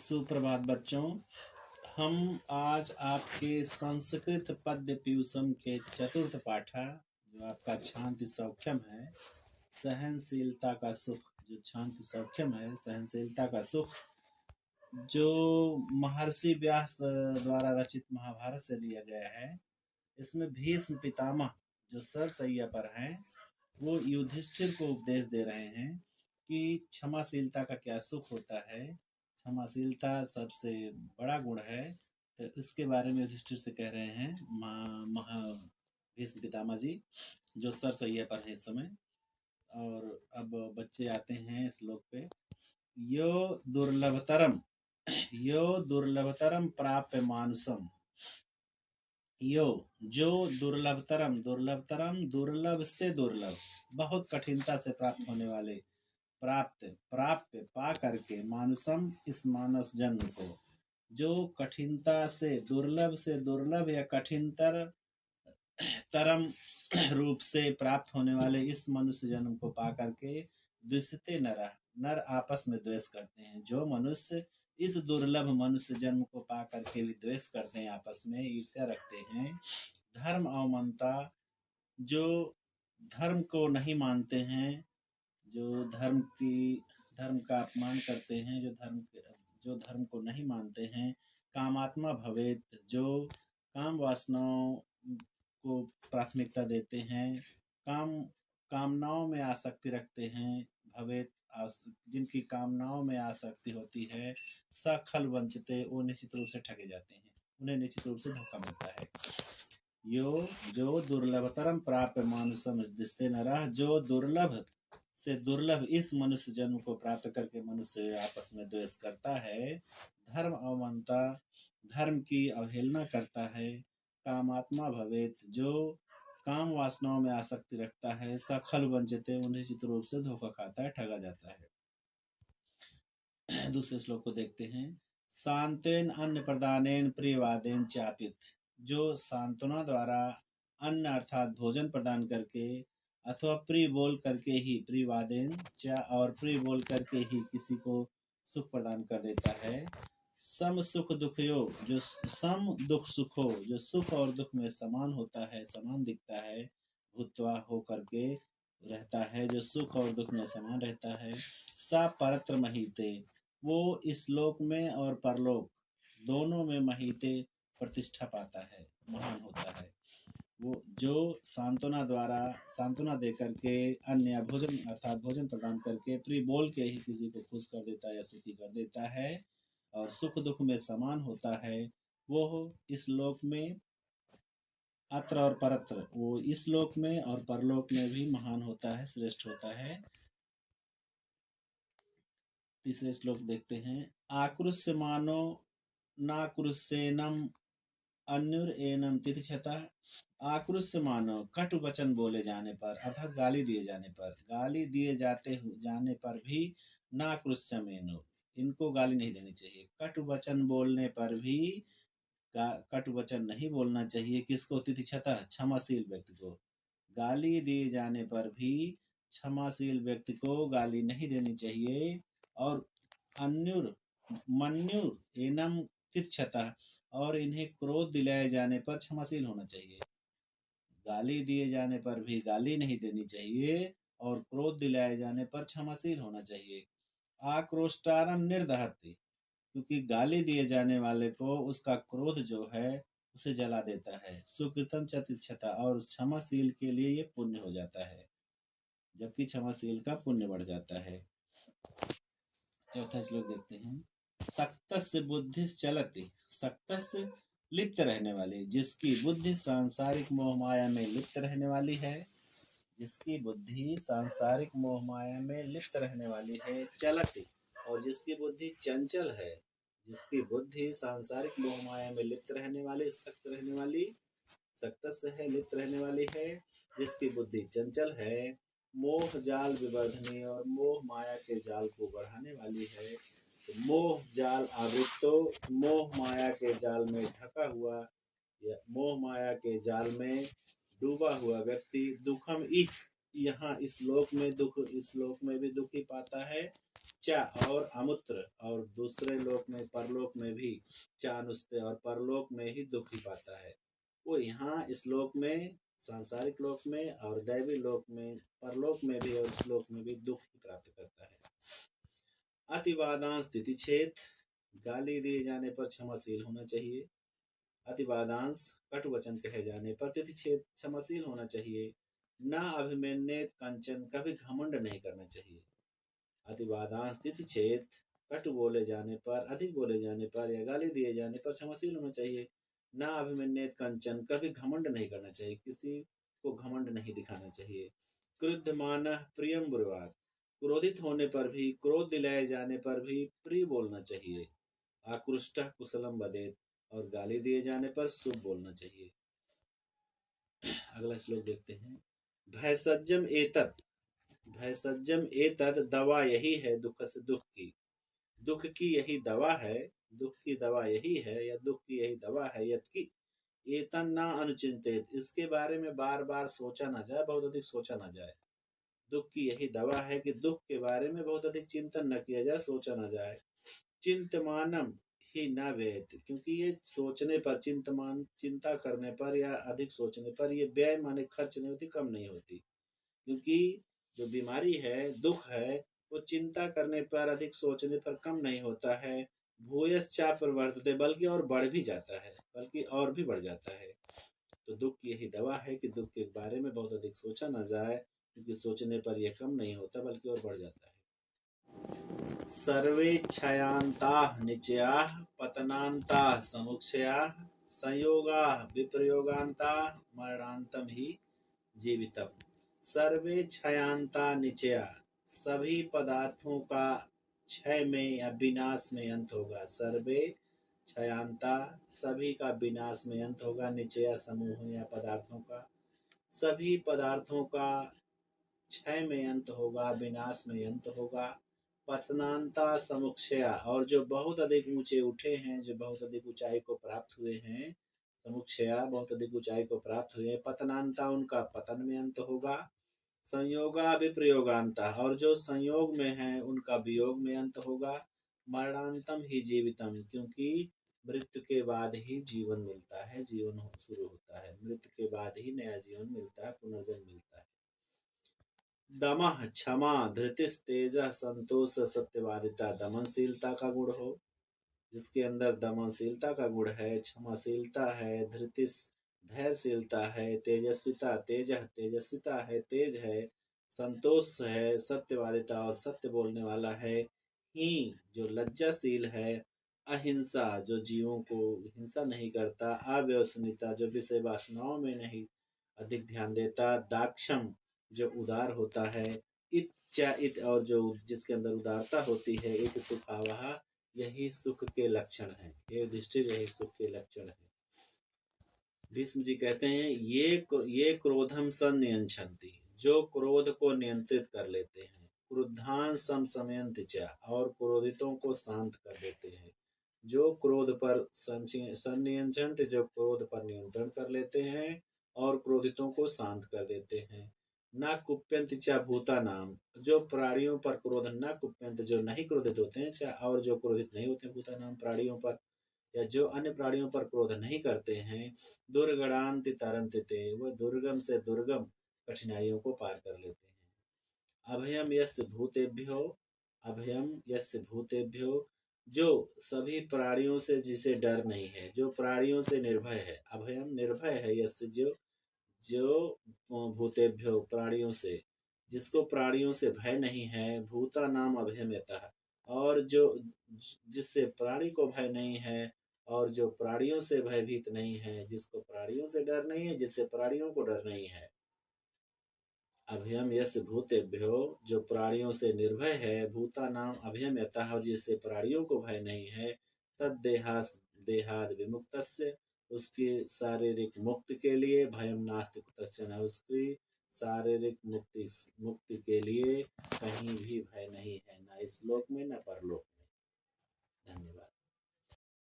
सुप्रभात बच्चों। हम आज आपके संस्कृत पद्य पीयूषम के चतुर्थ पाठा जो आपका शांति सौख्यम है, सहनशीलता का सुख, जो शांति सौख्यम है सहनशीलता का सुख, जो महर्षि व्यास द्वारा रचित महाभारत से लिया गया है। इसमें भीष्म पितामह जो सरसैया पर हैं, वो युधिष्ठिर को उपदेश दे रहे हैं कि क्षमाशीलता का क्या सुख होता है। क्षमाशीलता सबसे बड़ा गुण है। तो इसके बारे में युधिष्ठिर से कह रहे हैं महा भीष्म पितामह जी, जो सरसैया पर है इस समय। और अब बच्चे आते हैं श्लोक पे। यो दुर्लभतरम यो दुर्लभतरम प्राप्य मानुषम। यो जो दुर्लभतरम, दुर्लभतरम दुर्लभ से दुर्लभ, बहुत कठिनता से प्राप्त होने वाले, प्राप्त प्राप्य पा करके, मानुषम इस मानव जन्म को, जो कठिनता से, दुर्लभ से दुर्लभ या कठिनतर तरम रूप से प्राप्त होने वाले इस मनुष्य जन्म को पा करके द्विषते नर आपस में द्वेष करते हैं। जो मनुष्य इस दुर्लभ मनुष्य जन्म को पा करके भी द्वेष करते हैं, आपस में ईर्ष्या रखते हैं। धर्म अवमानता, जो धर्म को नहीं मानते हैं, जो धर्म का अपमान करते हैं, जो धर्म को नहीं मानते हैं। कामात्मा भवेत, जो काम वासनाओं को प्राथमिकता देते हैं, कामनाओं में आसक्ति रखते हैं। भवेत, जिनकी कामनाओं में आसक्ति होती है। सखल वंचिते, वो निश्चित रूप से ठगे जाते हैं, उन्हें निश्चित रूप से धोखा मिलता है। यो जो दुर्लभतरम प्राप्य मानुषम दिस्ते नरः, जो दुर्लभ से दुर्लभ इस मनुष्य जन्म को प्राप्त करके मनुष्य आपस में द्वेष करता है। धर्म अवमानता, धर्म की अवहेलना करता है। कामात्मा भवेत, जो काम वासनाओं में आसक्ति रखता है। सखल वंचिते, निश्चित रूप से धोखा खाता है, ठगा जाता है। दूसरे श्लोक को देखते हैं। शांतेन अन्न प्रदानेन प्रियवादेन चापित, जो सांत्वना द्वारा अन्न अर्थात भोजन प्रदान करके अथवा प्रिय बोल करके ही, प्रियवादेन चा और प्रिय बोल करके ही किसी को सुख प्रदान कर देता है। सम सुख दुखयो, जो सम दुख सुखो, जो सुख और दुख में समान होता है, समान दिखता है। भूत्वा हो करके रहता है, जो सुख और दुख में समान रहता है। सा परत्र महीते, वो इस लोक में और परलोक दोनों में महीते प्रतिष्ठा पाता है, महान होता है। वो जो सांत्वना दे करके अन्न या भोजन अर्थात भोजन प्रदान करके प्रिय बोल के ही किसी को खुश कर देता है या सुखी कर देता है और सुख दुख में समान होता है, वो इस लोक में अत्र और परत्र, वो इस लोक में और परलोक में भी महान होता है, श्रेष्ठ होता है। तीसरे श्लोक देखते हैं। आक्रुष्य मानो नाक्रुष्येनम अन्युर एनम तितिक्षता। आक्रुष्य मानो, कटु वचन बोले जाने पर अर्थात गाली दिए जाने पर, गाली दिए जाने पर भी नाक्रुष्यमेनो, इनको गाली नहीं देनी चाहिए। कटु वचन बोलने पर भी कटु वचन नहीं बोलना चाहिए। किसको? तितिक्षता, क्षमाशील व्यक्ति को। गाली दिए जाने पर भी क्षमाशील व्यक्ति को गाली नहीं देनी चाहिए। और अन्युर मन्युर एनम तितिक्षता, और इन्हें क्रोध दिलाए जाने पर क्षमाशील होना चाहिए। गाली दिए जाने पर भी गाली नहीं देनी चाहिए और क्रोध दिलाए जाने पर क्षमाशील होना चाहिए। आक्रोष्टारम निर्दहति, क्योंकि गाली दिए जाने वाले को उसका क्रोध जो है उसे जला देता है। सुकृतम चतिक्षता, और क्षमाशील के लिए ये पुण्य हो जाता है, जबकि क्षमाशील का पुण्य बढ़ जाता है। चौथा श्लोक देखते हैं। सक्तस्य बुद्धि चलति, सक्तस्य लिप्त रहने वाली, जिसकी बुद्धि सांसारिक मोह माया में लिप्त रहने वाली है, जिसकी बुद्धि सांसारिक मोह माया में लिप्त रहने वाली है। चलति, और जिसकी बुद्धि चंचल है, जिसकी बुद्धि सांसारिक मोह माया में लिप्त रहने वाली, सक्त रहने वाली, सक्तस्य है, लिप्त रहने वाली है, जिसकी बुद्धि चंचल है, मोह जाल विवर्धनी, और मोह माया के जाल को बढ़ाने वाली है। तो मोह जाल आवृत्तो, मोह माया के जाल में ढका हुआ या मोह माया के जाल में डूबा हुआ व्यक्ति दुखम इह, यहाँ इस लोक में दुख, इस लोक में भी दुख ही पाता है चा और अमूत्र, और दूसरे लोक में परलोक में भी चा अनुस्ते और परलोक में ही दुख ही पाता है। वो यहाँ इस लोक में, सांसारिक लोक में और दैवी लोक में, परलोक में भी और इस लोक में भी दुख ही प्राप्त करता है। अतिवादांश तिथिछेद, गाली दिए जाने पर क्षमाशील होना चाहिए। अतिवादांश कटु वचन कहे जाने पर तिथिछेद क्षमाशील होना चाहिए। न अभिमन्येत कंचन, कभी घमंड नहीं करना चाहिए। अतिवादांश तिथिछेद, कटु बोले जाने पर, अधिक बोले जाने पर या गाली दिए जाने पर क्षमाशील होना चाहिए। न अभिमन्येत कंचन, कभी घमंड नहीं करना चाहिए, किसी को घमंड नहीं दिखाना चाहिए। क्रुद्धमान प्रियम बुर्वाद, क्रोधित होने पर भी, क्रोध दिलाए जाने पर भी प्रिय बोलना चाहिए। आकृष्ट कुशलम वदेत, और गाली दिए जाने पर शुभ बोलना चाहिए। अगला श्लोक देखते हैं। भयसज्जम एतत्, भयसज्जम एतत्, दवा यही है दुख से, दुख की यही दवा है, दुख की दवा यही है या दुख की यही दवा है। यत्कि एतन ना अनुचिंतित, इसके बारे में बार बार सोचा ना जाए, बहुत अधिक सोचा ना जाए। दुख की यही दवा है कि दुख के बारे में बहुत अधिक चिंतन न किया जाए, सोचा न जाए। चिंतमानम ही न व्ययत, क्योंकि ये सोचने पर, चिंता करने पर या अधिक सोचने पर ये व्यय माने खर्च नहीं होती, कम नहीं होती। क्योंकि जो बीमारी है, दुख है, वो चिंता करने पर, अधिक सोचने पर कम नहीं होता है। भूयश्चा प्रवर्तते, बल्कि और बढ़ भी जाता है, बल्कि और भी बढ़ जाता है। तो दुख की यही दवा है कि दुख के बारे में बहुत अधिक सोचा न जाए, क्योंकि सोचने पर यह कम नहीं होता बल्कि और बढ़ जाता है। सर्वे क्षयांताः निचयाः, पतनान्ताः समुक्षयाः, संयोगाः विप्रयोगान्ताः, मरणान्तम ही जीवितम। सर्वे क्षयांता निचया, सभी पदार्थों का क्षय में या विनाश में अंत होगा। सर्वे क्षयांता, सभी का विनाश में अंत होगा। निचया समूह या पदार्थों का, सभी पदार्थों का क्षय में अंत होगा, विनाश में अंत होगा। पतनांता समुक्षया, और जो बहुत अधिक ऊंचे उठे हैं, जो बहुत अधिक ऊंचाई को प्राप्त हुए हैं, समुक्षया बहुत अधिक ऊंचाई को प्राप्त हुए, पतनांता उनका पतन में अंत होगा। संयोगा विप्रयोगांता, और जो संयोग में है उनका वियोग में अंत होगा। मरणांतम ही जीवितम, क्योंकि मृत्यु के बाद ही जीवन मिलता है, जीवन शुरू होता है। मृत्यु के बाद ही नया जीवन मिलता है, पुनर्जन्म मिलता है। दमः क्षमा, धृतिस तेज, संतोष सत्यवादिता, दमनशीलता का गुण हो, जिसके अंदर दमनशीलता का गुण है, क्षमाशीलता है, धृतिस धैर्यशीलता है, तेजस्विता, तेजस्विता है, तेज है, संतोष है, सत्यवादिता और सत्य बोलने वाला है। ही जो लज्जाशील है, अहिंसा जो जीवों को हिंसा नहीं करता, अव्यसनिता जो विषय वासनाओं में नहीं अधिक ध्यान देता, दाक्षम जो उदार होता है, इत और जो जिसके अंदर उदारता होती है, इत सुखावह यही सुख के लक्षण है। ये दृष्टि यही सुख के लक्षण है। भीष्म जी कहते हैं, ये क्रोधम संनियंछन्ति, जो क्रोध को नियंत्रित कर लेते हैं। क्रुद्धान समशमयन्ति च, और क्रोधितों को शांत कर देते हैं। जो क्रोध पर संनियंछन्ति, जो क्रोध पर नियंत्रण कर लेते हैं और क्रोधितों को शांत कर देते हैं। न कुप्यंत च भूतानाम, जो प्राणियों पर क्रोध न कुप्यंत, जो नहीं क्रोधित होते हैं, च और जो क्रोधित नहीं होते भूतानाम प्राणियों पर, या जो अन्य प्राणियों पर क्रोध नहीं करते हैं। दुर्गणान्ति तरन्ति ते, वो दुर्गम से दुर्गम कठिनाइयों को पार कर लेते हैं। अभयम यस्य भूतेभ्यो, अभयम यस्य भूतेभ्यो, जो सभी प्राणियों से जिसे डर नहीं है, जो प्राणियों से निर्भय है। अभयम निर्भय है, यस्य जो भूतेभ्यो प्राणियों से, जिसको प्राणियों से भय नहीं है। भूता नाम अभयम्यतः, और जो जिससे प्राणी को भय नहीं है, और जो प्राणियों से भयभीत नहीं है, जिसको प्राणियों से डर नहीं है, जिससे प्राणियों को डर नहीं है। अभयम यस्य भूतेभ्यो, जो प्राणियों से निर्भय है। भूता नाम अभयम यतः, और जिससे प्राणियों को भय नहीं है। तद देहाद विमुक्तस्य, उसकी शारीरिक मुक्ति के लिए। भयम नास्ति कुतश्चन, उसकी शारीरिक मुक्ति के लिए कहीं भी भय नहीं है, न इस लोक में न परलोक में। धन्यवाद।